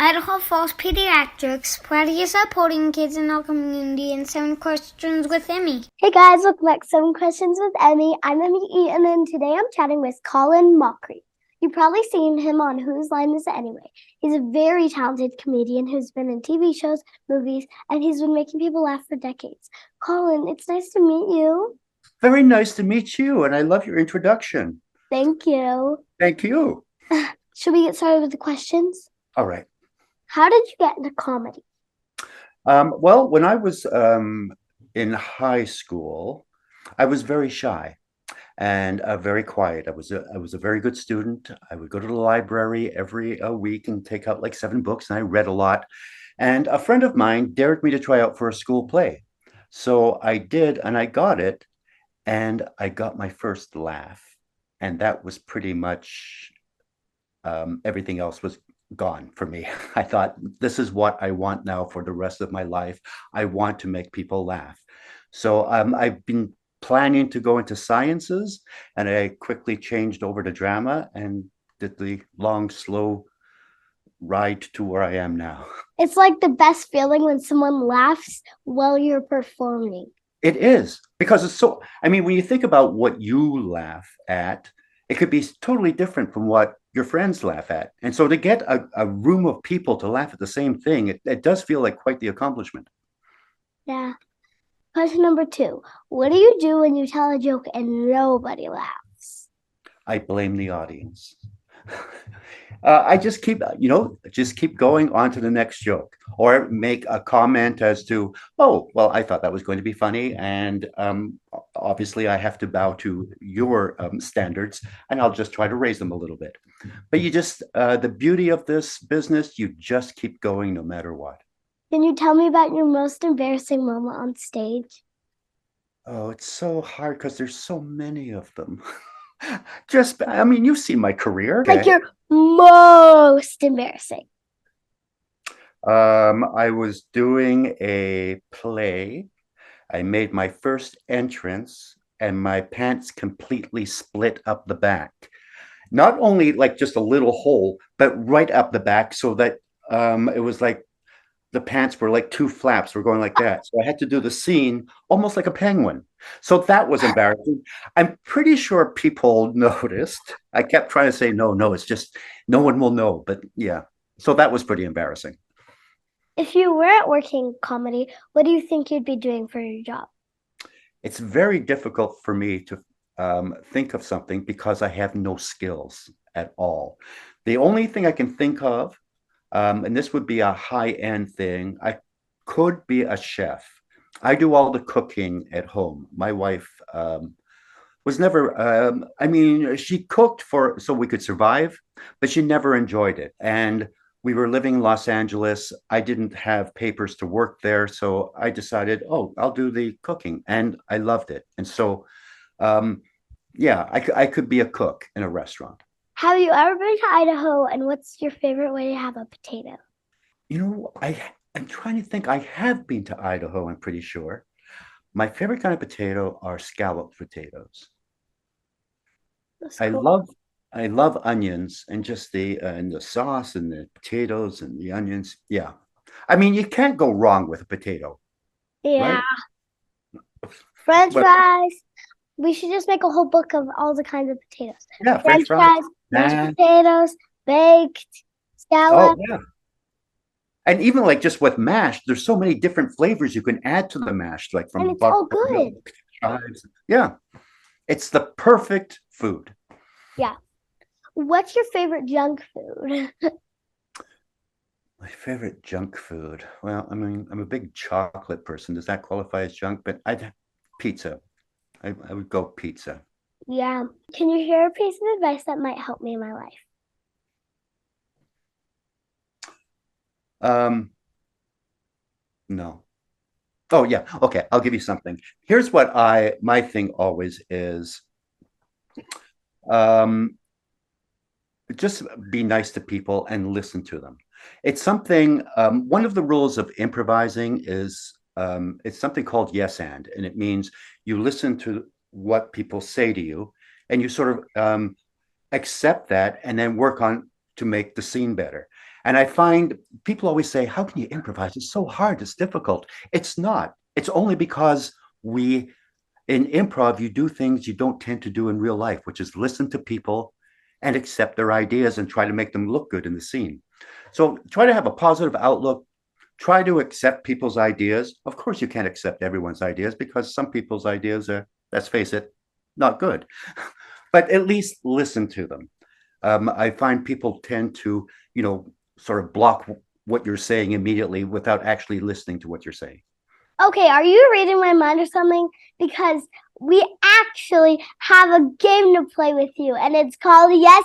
Idaho Falls Pediatrics, proudly supporting kids in our community in 7 questions with Emmy. Hey guys, welcome back to 7 Questions with Emmy. I'm Emmy Eaton, and today I'm chatting with Colin Mochrie. You've probably seen him on Whose Line Is It Anyway? He's a very talented comedian who's been in TV shows, movies, and he's been making people laugh for decades. Colin, it's nice to meet you. Very nice to meet you, and I love your introduction. Thank you. Thank you. Should we get started with the questions? All right. How did you get into comedy? Well, when I was in high school, I was very shy and very quiet. I was a very good student. I would go to the library every week and take out like 7 books, and I read a lot. And a friend of mine dared me to try out for a school play. So I did, and I got it, and I got my first laugh. And that was pretty much everything else was gone for me. I thought, this is what I want now for the rest of my life. I want to make people laugh. So I've been planning to go into sciences, and I quickly changed over to drama and did the long, slow ride to where I am now. It's like the best feeling when someone laughs while you're performing. It is, because it's so, I mean, when you think about what you laugh at, it could be totally different from what your friends laugh at. And so to get a room of people to laugh at the same thing, it does feel like quite the accomplishment. Yeah. Question number 2. What do you do when you tell a joke and nobody laughs? I blame the audience. I just keep going on to the next joke, or make a comment as to, oh, well, I thought that was going to be funny. And obviously I have to bow to your standards, and I'll just try to raise them a little bit. But the beauty of this business, you just keep going no matter what. Can you tell me about your most embarrassing moment on stage? Oh, it's so hard because there's so many of them. I mean, you've seen my career. Like your most embarrassing. I was doing a play. I made my first entrance, and my pants completely split up the back. Not only like just a little hole, but right up the back, so that it was like the pants were like 2 flaps were going like that. So I had to do the scene almost like a penguin. So that was embarrassing. I'm pretty sure people noticed. I kept trying to say, no, it's just no one will know. But yeah, so that was pretty embarrassing. If you weren't working comedy, what do you think you'd be doing for your job? It's very difficult for me to think of something because I have no skills at all. The only thing I can think of, and this would be a high-end thing, I could be a chef. I do all the cooking at home. My wife was never, I mean, she cooked so we could survive, but she never enjoyed it. And we were living in Los Angeles. I didn't have papers to work there. So I decided, oh, I'll do the cooking. And I loved it. And so, yeah, I could be a cook in a restaurant. Have you ever been to Idaho, and what's your favorite way to have a potato? You know, I'm trying to think. I have been to Idaho, I'm pretty sure. My favorite kind of potato are scalloped potatoes. That's I cool. love I love onions, and just the sauce and the potatoes and the onions. Yeah. I mean, you can't go wrong with a potato, Yeah. right? French But fries. We should just make a whole book of all the kinds of potatoes. yeah, French French fries. fries, mashed Nah. potatoes, baked, Oh, scallop, yeah. And even like just with mash, there's so many different flavors you can add to the mash, like and from it's all buttermilk, good. chives. Yeah, it's the perfect food. Yeah. What's your favorite junk food? My favorite junk food. Well, I mean, I'm a big chocolate person. Does that qualify as junk? But pizza. I would go pizza. Yeah. Can you share a piece of advice that might help me in my life? Um, no. Oh yeah. Okay, I'll give you something. Here's what my thing always is. Um, just be nice to people and listen to them. It's something, one of the rules of improvising is it's something called yes and it means you listen to what people say to you, and you sort of accept that and then work on to make the scene better. And I find people always say, how can you improvise? It's so hard, it's difficult. It's not. It's only because we, in improv, you do things you don't tend to do in real life, which is listen to people and accept their ideas and try to make them look good in the scene. So try to have a positive outlook. Try to accept people's ideas. Of course, you can't accept everyone's ideas because some people's ideas are, let's face it, not good. But at least listen to them. I find people tend to, sort of block what you're saying immediately without actually listening to what you're saying. Okay, are you reading my mind or something? Because we actually have a game to play with you, and it's called Yes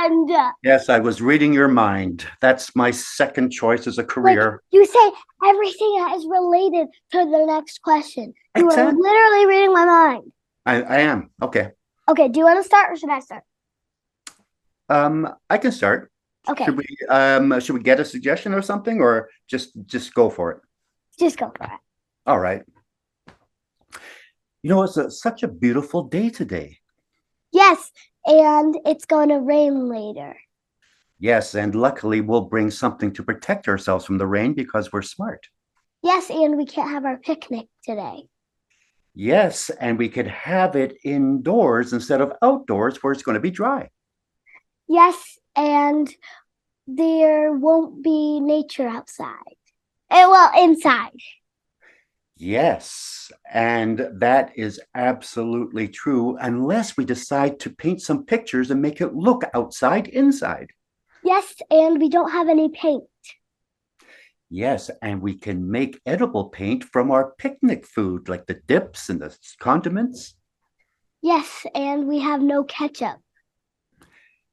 and. Yes, I was reading your mind. That's my second choice as a Like career. you say everything that is related to the next question. You are Exactly. literally reading my mind. I am. Okay. Okay, do you want to start or should I start? I can start. Okay, Should we get a suggestion or something, or just go for it? just go for it. All right. It's such a beautiful day today. Yes, and it's going to rain later. Yes, and luckily we'll bring something to protect ourselves from the rain because we're smart. Yes, and we can't have our picnic today. Yes, and we could have it indoors instead of outdoors where it's going to be dry. Yes, and there won't be nature outside. Well, inside. Yes, and that is absolutely true unless we decide to paint some pictures and make it look outside inside. Yes, and we don't have any paint. Yes, and we can make edible paint from our picnic food, like the dips and the condiments. Yes, and we have no ketchup.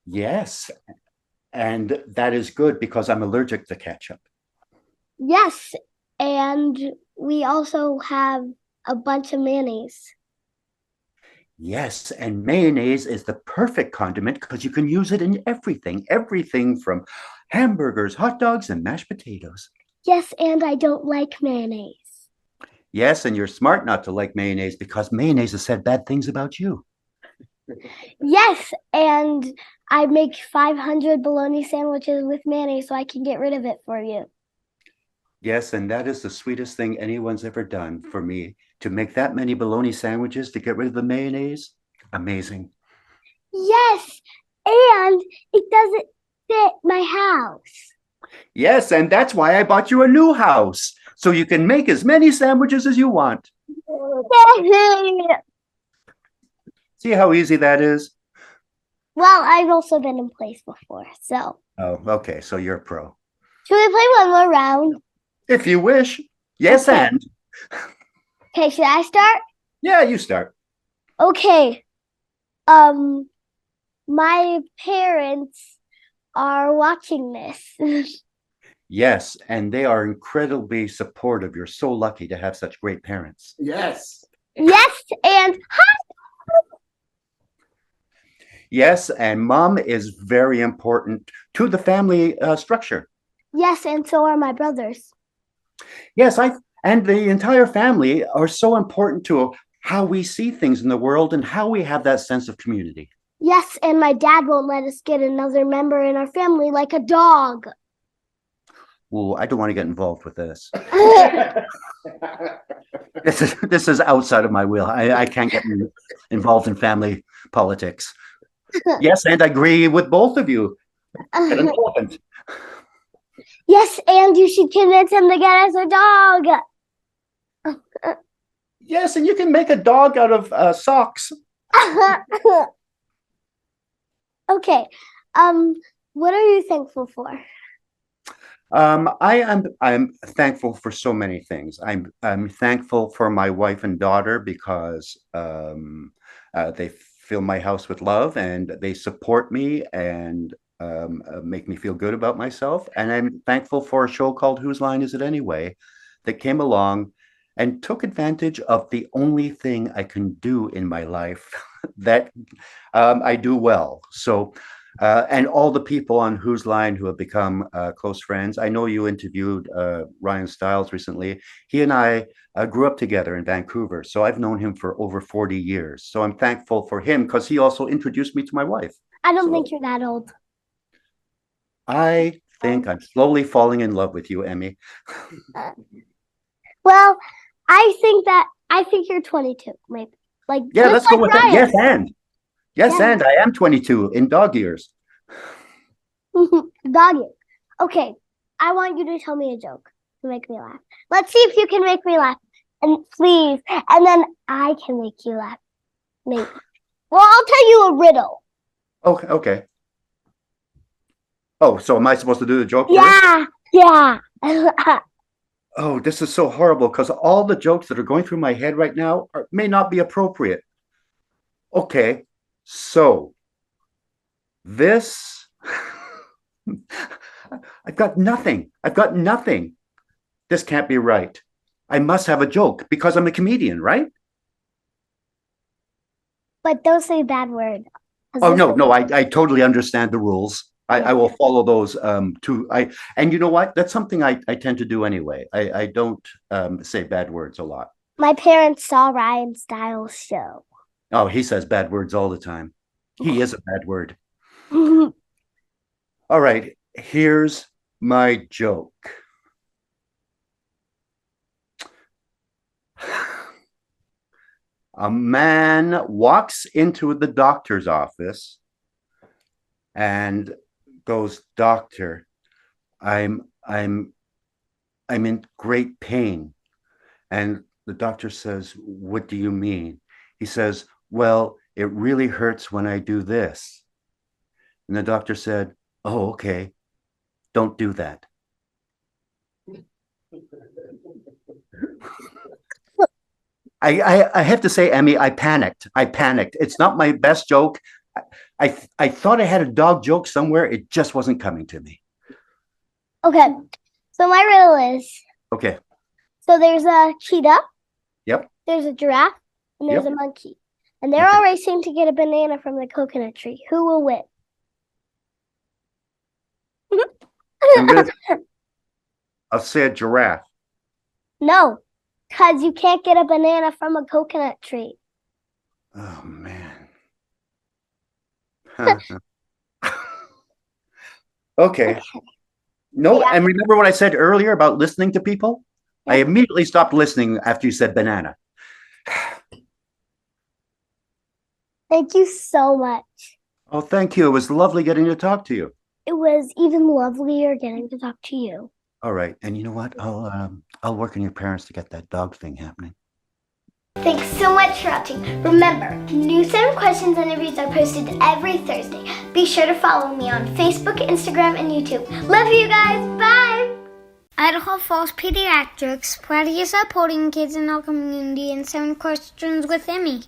Yes, and that is good because I'm allergic to ketchup. Yes, and we also have a bunch of mayonnaise. Yes, and mayonnaise is the perfect condiment because you can use it in everything from hamburgers, hot dogs, and mashed potatoes. Yes, and I don't like mayonnaise. Yes, and you're smart not to like mayonnaise because mayonnaise has said bad things about you. Yes, and I make 500 bologna sandwiches with mayonnaise so I can get rid of it for you. Yes, and that is the sweetest thing anyone's ever done for me to make that many bologna sandwiches to get rid of the mayonnaise. Amazing. Yes, and it doesn't fit my house. Yes, and that's why I bought you a new house so you can make as many sandwiches as you want. See how easy that is? Well, I've also been in place before, so. Oh, okay, so you're a pro. Should we play one more round? If you wish. Yes, Okay. and. Okay, should I start? Yeah, you start. Okay. My parents are watching this. Yes, and they are incredibly supportive. You're so lucky to have such great parents. Yes. Yes, and Yes, and mom is very important to the family structure. yes, and so are my brothers. Yes, and the entire family are so important to how we see things in the world and how we have that sense of community. Yes, and my dad won't let us get another member in our family like a dog. Ooh, I don't want to get involved with this. This is outside of my wheel. I can't get involved in family politics. Yes, and I agree with both of you. Get an elephant. Yes, and you should convince him to get us a dog. Yes, and you can make a dog out of socks. Okay. What are you thankful for? I'm thankful for so many things. I'm thankful for my wife and daughter because they fill my house with love and they support me and make me feel good about myself. And I'm thankful for a show called Whose Line Is It Anyway that came along and took advantage of the only thing I can do in my life that I do well. So, and all the people on Whose Line who have become close friends. I know you interviewed Ryan Stiles recently. He and I grew up together in Vancouver. So I've known him for over 40 years. So I'm thankful for him because he also introduced me to my wife. I don't So think you're that old. I think I'm slowly falling in love with you, Emmy. Well, I think you're 22, maybe. Like, Yeah, just let's go like with that. Ryan. Yes, Yeah. and I am 22 in dog years. Dog years. Okay, I want you to tell me a joke to make me laugh. Let's see if you can make me laugh. And please, and then I can make you laugh. Maybe. Well, I'll tell you a riddle. Okay, okay. Oh, so am I supposed to do the joke first? Yeah. Oh, this is so horrible because all the jokes that are going through my head right now may not be appropriate. Okay, so this, I've got nothing. I've got nothing. This can't be right. I must have a joke because I'm a comedian, right? But don't say bad word. Oh, no, I totally understand the rules. I will follow those too. And you know what? That's something I tend to do anyway. I don't say bad words a lot. My parents saw Ryan Styles' show. Oh, he says bad words all the time. He is a bad word. Okay. All right, here's my joke. A man walks into the doctor's office and goes, "Doctor, I'm in great pain." And the doctor says, "What do you mean?" He says, "Well, it really hurts when I do this." And the doctor said, "Oh, okay. Don't do that." I have to say, Emmy, I panicked. It's not my best joke. I thought I had a dog joke somewhere. It just wasn't coming to me. Okay. So my riddle is, Okay. so there's a cheetah, Yep. there's a giraffe, and there's Yep. a monkey. And they're all racing to get a banana from the coconut tree. Who will win? I'll say a giraffe. No, because you can't get a banana from a coconut tree. Oh, man. Okay. No, Yeah. and remember what I said earlier about listening to people? I Yep. immediately stopped listening after you said banana. Thank you so much. Oh, thank you. It was lovely getting to talk to you. It was even lovelier getting to talk to you. All right. And you know what? I'll work on your parents to get that dog thing happening. Thanks so much for watching. Remember, new 7 questions and interviews are posted every Thursday. Be sure to follow me on Facebook, Instagram, and YouTube. Love you guys. Bye. Idaho Falls Pediatrics, proudly supporting kids in our community, and 7 questions with Emmy.